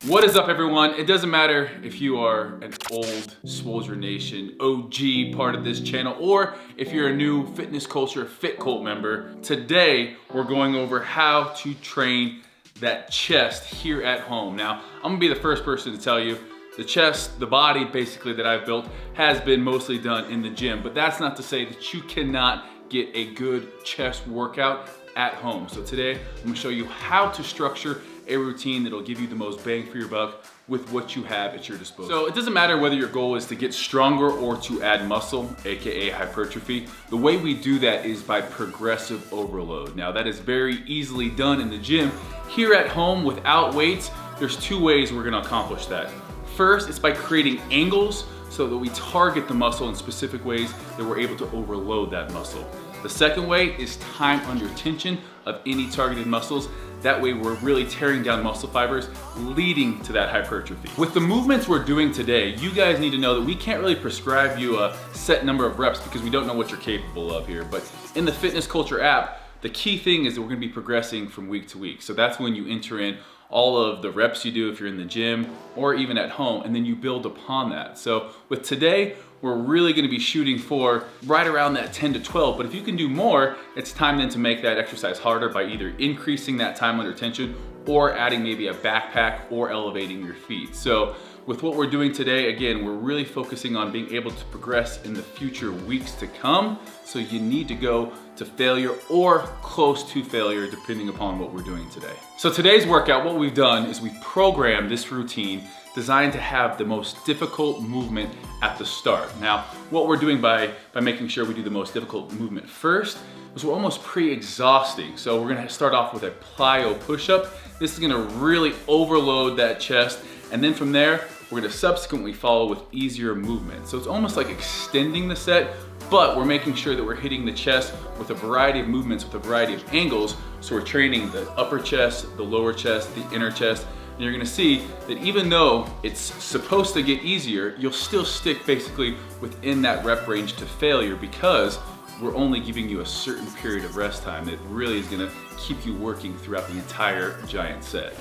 What is up, everyone? It doesn't matter if you are an old Swole Nation OG part of this channel or if you're a new Fitness Culture Fit Cult member. Today, we're going over how to train that chest here at home. Now, I'm gonna be the first person to tell you the chest, the body basically that I've built has been mostly done in the gym, but that's not to say that you cannot get a good chest workout at home. So today, I'm gonna show you how to structure a routine that'll give you the most bang for your buck with what you have at your disposal. So it doesn't matter whether your goal is to get stronger or to add muscle, AKA hypertrophy. The way we do that is by progressive overload. Now that is very easily done in the gym. Here at home without weights, there's two ways we're gonna accomplish that. First, it's by creating angles so that we target the muscle in specific ways that we're able to overload that muscle. The second way is time under tension of any targeted muscles. That way we're really tearing down muscle fibers, leading to that hypertrophy. With the movements we're doing today, you guys need to know that we can't really prescribe you a set number of reps because we don't know what you're capable of here. But in the Fitness Culture app, the key thing is that we're gonna be progressing from week to week. So that's when you enter in all of the reps you do if you're in the gym or even at home, and then you build upon that. So with today, we're really gonna be shooting for right around that 10 to 12, but if you can do more, it's time then to make that exercise harder by either increasing that time under tension or adding maybe a backpack or elevating your feet. So with what we're doing today, again, we're really focusing on being able to progress in the future weeks to come. So you need to go to failure or close to failure depending upon what we're doing today. So today's workout, what we've done is we've programmed this routine designed to have the most difficult movement at the start. Now, what we're doing by making sure we do the most difficult movement first is we're almost pre-exhausting. So we're gonna start off with a plyo push-up. This is gonna really overload that chest. And then from there, we're gonna subsequently follow with easier movement. So it's almost like extending the set, but we're making sure that we're hitting the chest with a variety of movements, with a variety of angles. So we're training the upper chest, the lower chest, the inner chest. And you're gonna see that even though it's supposed to get easier, you'll still stick basically within that rep range to failure because we're only giving you a certain period of rest time that really is gonna keep you working throughout the entire giant set.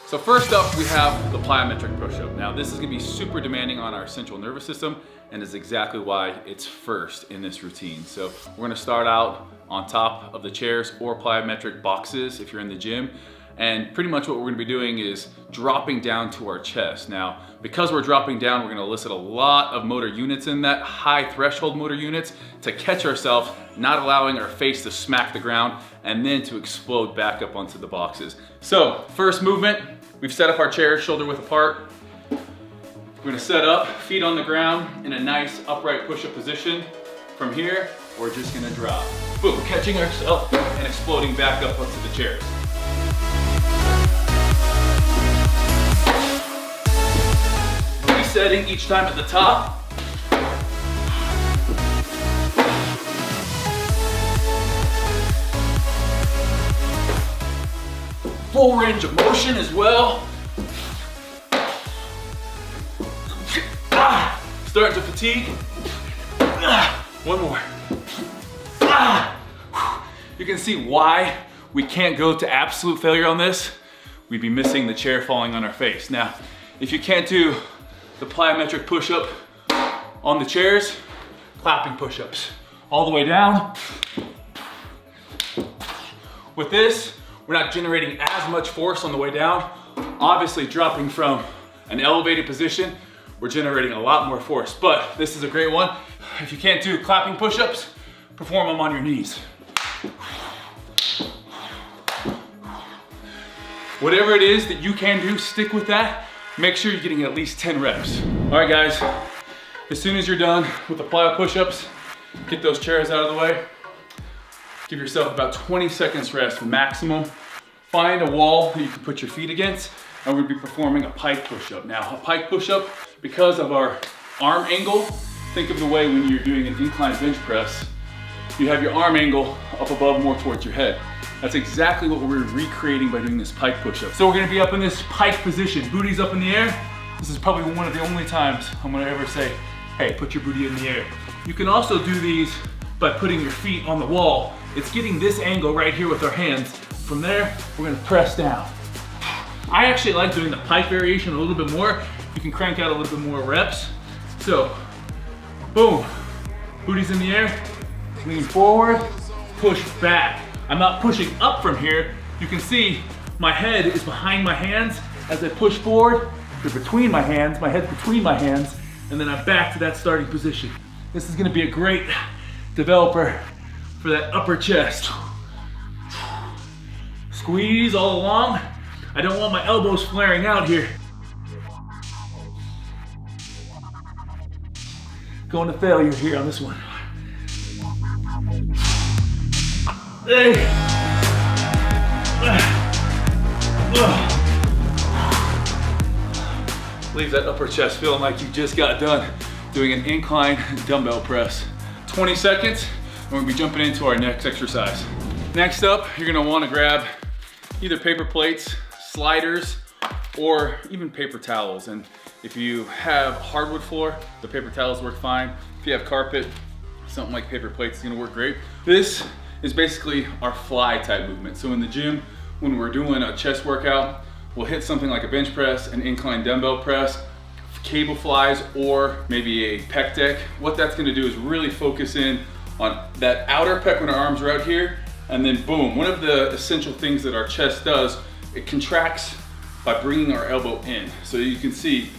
So first up, we have the plyometric push-up. Now this is gonna be super demanding on our central nervous system and is exactly why it's first in this routine. So we're gonna start out on top of the chairs or plyometric boxes if you're in the gym. And pretty much what we're gonna be doing is dropping down to our chest. Now, because we're dropping down, we're gonna elicit a lot of motor units in that, high threshold motor units, to catch ourselves, not allowing our face to smack the ground, and then to explode back up onto the boxes. So, first movement, we've set up our chairs shoulder width apart. We're gonna set up, feet on the ground in a nice upright push-up position. From here, we're just gonna drop. Boom, catching ourselves and exploding back up onto the chairs. Resetting each time at the top. Full range of motion as well. Starting to fatigue. One more. You can see why we can't go to absolute failure on this. We'd be missing the chair falling on our face. Now, if you can't do the plyometric push-up on the chairs, clapping push-ups all the way down. With this, we're not generating as much force on the way down. Obviously, dropping from an elevated position, we're generating a lot more force, but this is a great one. If you can't do clapping push-ups, perform them on your knees. Whatever it is that you can do, stick with that. Make sure you're getting at least 10 reps. All right, guys, as soon as you're done with the plyo push-ups, get those chairs out of the way. Give yourself about 20 seconds rest maximum. Find a wall that you can put your feet against, and we'll be performing a pike push-up. Now, a pike push-up, because of our arm angle, think of the way when you're doing an incline bench press, you have your arm angle up above more towards your head. That's exactly what we're recreating by doing this pike push-up. So we're gonna be up in this pike position, booty's up in the air. This is probably one of the only times I'm gonna ever say, hey, put your booty in the air. You can also do these by putting your feet on the wall. It's getting this angle right here with our hands. From there, we're gonna press down. I actually like doing the pike variation a little bit more. You can crank out a little bit more reps. So, boom, booty's in the air, lean forward, push back. I'm not pushing up from here. You can see my head is behind my hands as I push forward. They're between my hands, my head's between my hands, and then I'm back to that starting position. This is gonna be a great developer for that upper chest. Squeeze all along. I don't want my elbows flaring out here. Going to failure here on this one. Hey. Leave that upper chest feeling like you just got done doing an incline dumbbell press. 20 seconds, and we'll be jumping into our next exercise. Next up, you're gonna wanna grab either paper plates, sliders, or even paper towels. And if you have hardwood floor, the paper towels work fine. If you have carpet, something like paper plates is gonna work great. This is basically our fly type movement. So in the gym, when we're doing a chest workout, we'll hit something like a bench press, an incline dumbbell press, cable flies, or maybe a pec deck. What that's gonna do is really focus in on that outer pec when our arms are out here, and then boom. One of the essential things that our chest does, it contracts by bringing our elbow in. So you can see,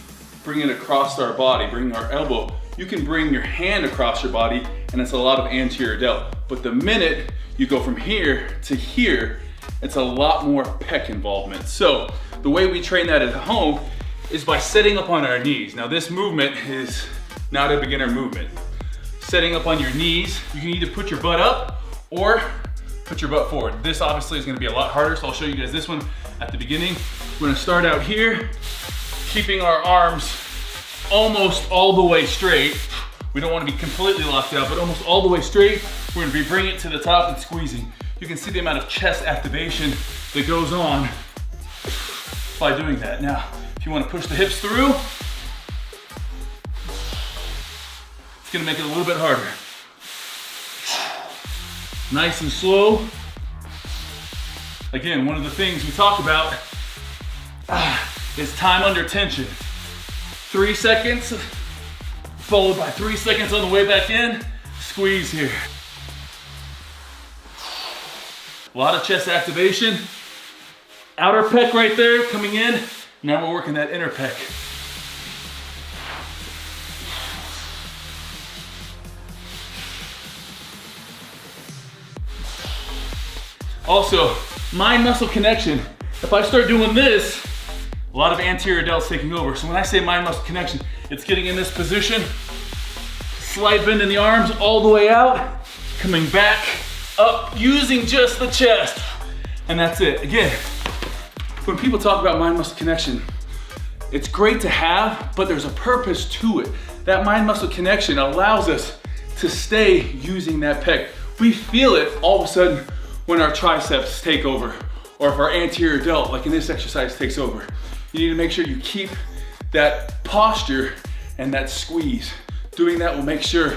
bring it across our body, bring our elbow. You can bring your hand across your body, and it's a lot of anterior delt. But the minute you go from here to here, it's a lot more pec involvement. So the way we train that at home is by setting up on our knees. Now this movement is not a beginner movement. Setting up on your knees, you can either put your butt up or put your butt forward. This obviously is gonna be a lot harder, so I'll show you guys this one at the beginning. We're gonna start out here, keeping our arms almost all the way straight. We don't wanna be completely locked out, but almost all the way straight. We're gonna be bringing it to the top and squeezing. You can see the amount of chest activation that goes on by doing that. Now, if you wanna push the hips through, it's gonna make it a little bit harder. Nice and slow. Again, one of the things we talk about is time under tension. 3 seconds, followed by 3 seconds on the way back in. Squeeze here. A lot of chest activation. Outer pec right there coming in. Now we're working that inner pec. Also, mind muscle connection. If I start doing this, a lot of anterior delts taking over. So when I say mind muscle connection, it's getting in this position, slight bend in the arms all the way out, coming back up using just the chest. And that's it. Again, when people talk about mind muscle connection, it's great to have, but there's a purpose to it. That mind muscle connection allows us to stay using that pec. We feel it all of a sudden when our triceps take over, or if our anterior delt, like in this exercise, takes over. You need to make sure you keep that posture and that squeeze. Doing that will make sure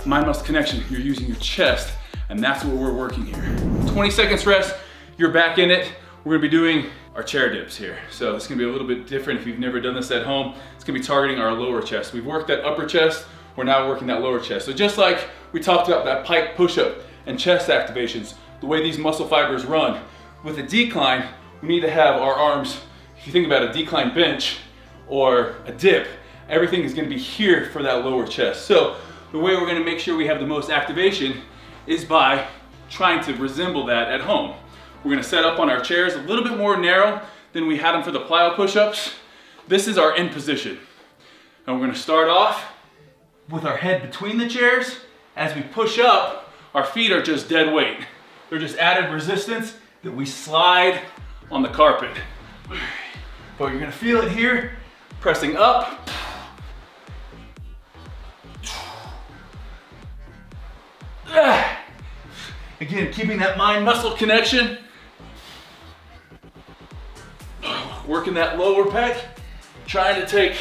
mind muscle connection, you're using your chest, and that's what we're working here. 20 seconds rest, you're back in it. We're gonna be doing our chair dips here. So it's gonna be a little bit different if you've never done this at home. It's gonna be targeting our lower chest. We've worked that upper chest, we're now working that lower chest. So just like we talked about that pike push-up and chest activations, the way these muscle fibers run, with a decline, we need to have our arms, if you think about a decline bench or a dip, everything is gonna be here for that lower chest. So the way we're gonna make sure we have the most activation is by trying to resemble that at home. We're gonna set up on our chairs a little bit more narrow than we had them for the plyo push-ups. This is our end position. And we're gonna start off with our head between the chairs. As we push up, our feet are just dead weight. They're just added resistance that we slide on the carpet. But you're gonna feel it here, pressing up. Again, keeping that mind-muscle connection. Working that lower pec, trying to take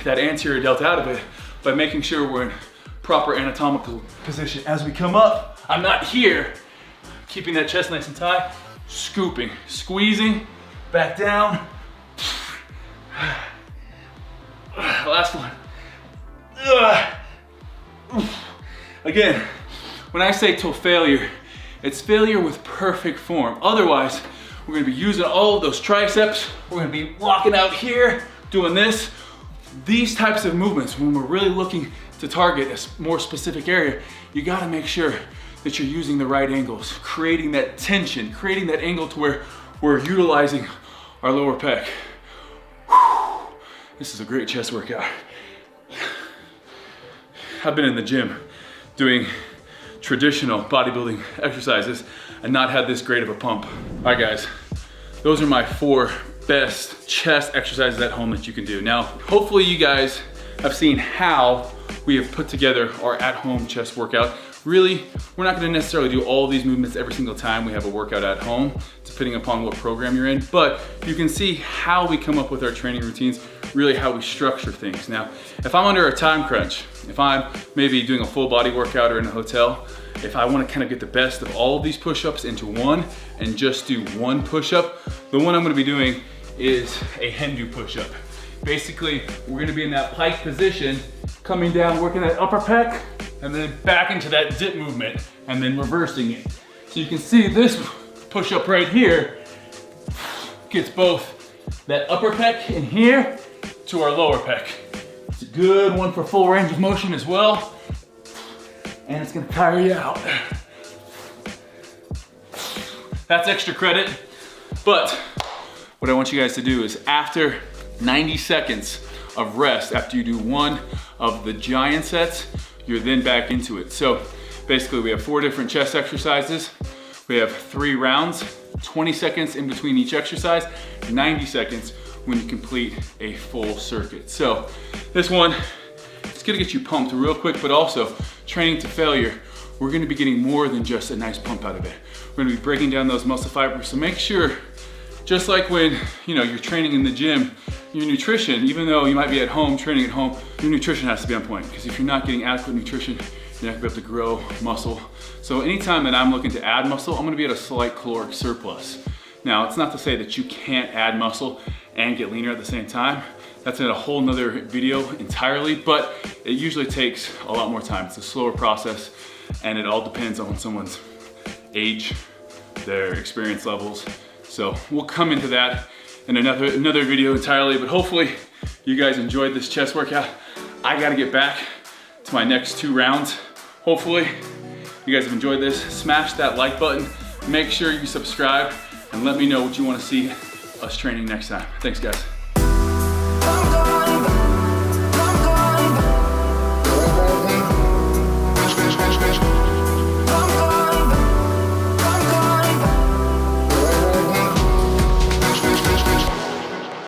that anterior delt out of it by making sure we're in proper anatomical position. As we come up, I'm not here, keeping that chest nice and tight, scooping, squeezing, back down. Last one. Again, when I say till failure, it's failure with perfect form. Otherwise, we're gonna be using all of those triceps. We're gonna be walking out here, doing this. These types of movements, when we're really looking to target a more specific area, you gotta make sure that you're using the right angles, creating that tension, creating that angle to where we're utilizing our lower pec. Whew. This is a great chest workout. I've been in the gym doing traditional bodybuilding exercises and not had this great of a pump. All right guys, those are my 4 best chest exercises at home that you can do. Now, hopefully you guys have seen how we have put together our at-home chest workout. Really, we're not gonna necessarily do all these movements every single time we have a workout at home, depending upon what program you're in, but you can see how we come up with our training routines, really how we structure things. Now, if I'm under a time crunch, if I'm maybe doing a full body workout or in a hotel, if I wanna kind of get the best of all of these push-ups into one and just do one push-up, the one I'm gonna be doing is a Hindu push-up. Basically, we're gonna be in that pike position, coming down, working that upper pec, and then back into that dip movement, and then reversing it. So you can see this push-up right here gets both that upper pec in here to our lower pec. It's a good one for full range of motion as well, and it's gonna tire you out. That's extra credit, but what I want you guys to do is after 90 seconds of rest, after you do one of the giant sets, you're then back into it. So basically we have 4 different chest exercises. We have 3 rounds, 20 seconds in between each exercise, 90 seconds when you complete a full circuit. So this one, it's gonna get you pumped real quick, but also training to failure, we're gonna be getting more than just a nice pump out of it. We're gonna be breaking down those muscle fibers. So make sure, just like when you're training in the gym, your nutrition, even though you might be at home, training at home, your nutrition has to be on point. Because if you're not getting adequate nutrition, you're not gonna be able to grow muscle. So anytime that I'm looking to add muscle, I'm gonna be at a slight caloric surplus. Now, it's not to say that you can't add muscle and get leaner at the same time. That's in a whole nother video entirely, but it usually takes a lot more time. It's a slower process, and it all depends on someone's age, their experience levels. So we'll come into that in another video entirely, but hopefully you guys enjoyed this chest workout. I gotta get back to my next 2 rounds. Hopefully you guys have enjoyed this. Smash that like button, make sure you subscribe, and let me know what you wanna see us training next time. Thanks guys.